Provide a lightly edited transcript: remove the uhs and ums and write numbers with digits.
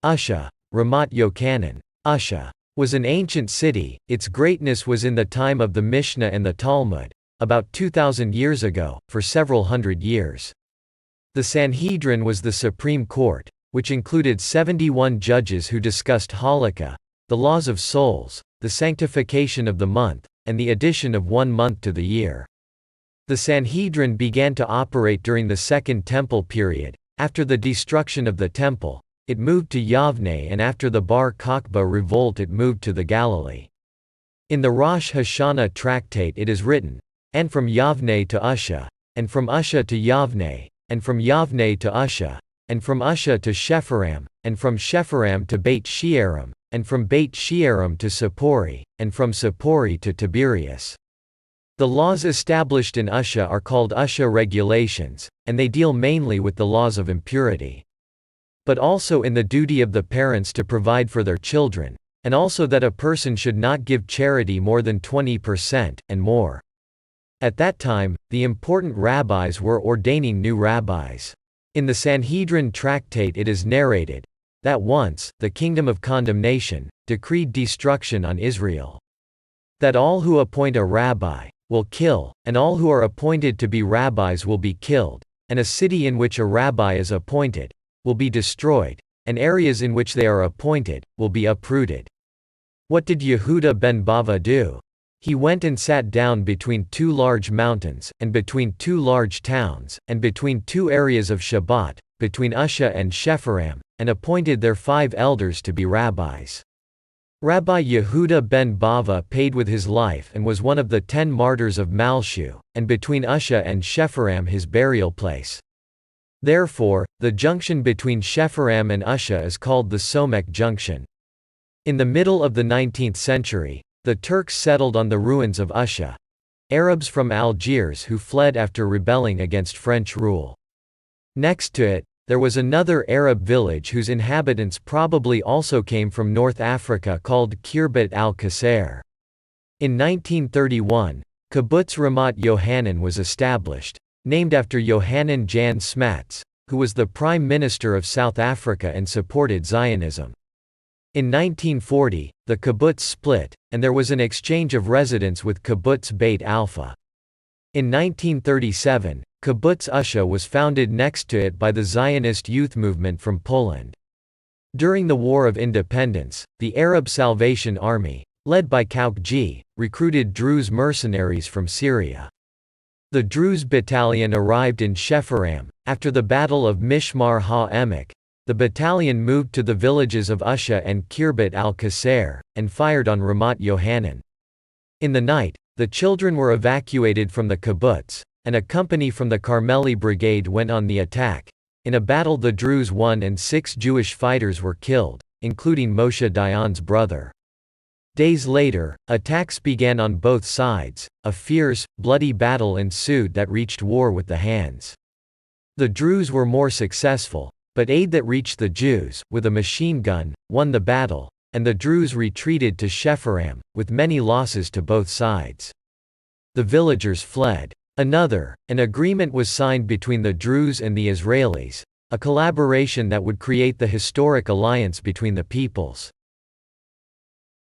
Usha, Ramat Yochanan. Usha was an ancient city. Its greatness was in the time of the Mishnah and the Talmud, about 2,000 years ago, for several hundred years. The Sanhedrin was the supreme court, which included 71 judges who discussed halakha, the laws of souls, the sanctification of the month, and the addition of 1 month to the year. The Sanhedrin began to operate during the Second Temple period. After the destruction of the temple, it moved to Yavne, and after the Bar Kokhba revolt it moved to the Galilee. In the Rosh Hashanah tractate it is written, "And from Yavne to Usha, and from Usha to Yavne, and from Yavne to Usha, and from Usha to Shepharam, and from Shepharam to Beit Shearim, and from Beit Shearim to Sippori, and from Sippori to Tiberias." The laws established in Usha are called Usha regulations, and they deal mainly with the laws of impurity. But also in the duty of the parents to provide for their children, and also that a person should not give charity more than 20%, and more. At that time, the important rabbis were ordaining new rabbis. In the Sanhedrin tractate it is narrated that once, the kingdom of condemnation decreed destruction on Israel. That all who appoint a rabbi will kill, and all who are appointed to be rabbis will be killed, and a city in which a rabbi is appointed will be destroyed, and areas in which they are appointed will be uprooted. What did Yehuda ben Bava do? He went and sat down between 2 large mountains, and between 2 large towns, and between 2 areas of Shabbat, between Usha and Shepharam, and appointed their 5 elders to be rabbis. Rabbi Yehuda ben Bava paid with his life and was one of the 10 martyrs of Malshu, and between Usha and Shepharam his burial place. Therefore, the junction between Shepharam and Usha is called the Somek Junction. In the middle of the 19th century, the Turks settled on the ruins of Usha. Arabs from Algiers who fled after rebelling against French rule. Next to it, there was another Arab village whose inhabitants probably also came from North Africa called Khirbet al-Qasr. In 1931, Kibbutz Ramat Yochanan was established, named after Yochanan Jan Smuts, who was the Prime Minister of South Africa and supported Zionism. In 1940, the kibbutz split, and there was an exchange of residents with Kibbutz Beit Alpha. In 1937, Kibbutz Usha was founded next to it by the Zionist youth movement from Poland. During the War of Independence, the Arab Salvation Army, led by Kaukji, recruited Druze mercenaries from Syria. The Druze battalion arrived in Shepharam. After the Battle of Mishmar ha-Emek, the battalion moved to the villages of Usha and Khirbet al-Qasr, and fired on Ramat Yochanan. In the night, the children were evacuated from the kibbutz, and a company from the Carmeli Brigade went on the attack. In a battle the Druze won and 6 Jewish fighters were killed, including Moshe Dayan's brother. Days later, attacks began on both sides. A fierce, bloody battle ensued that reached war with the hands. The Druze were more successful, but aid that reached the Jews, with a machine gun, won the battle, and the Druze retreated to Shepharam, with many losses to both sides. The villagers fled. An agreement was signed between the Druze and the Israelis, a collaboration that would create the historic alliance between the peoples.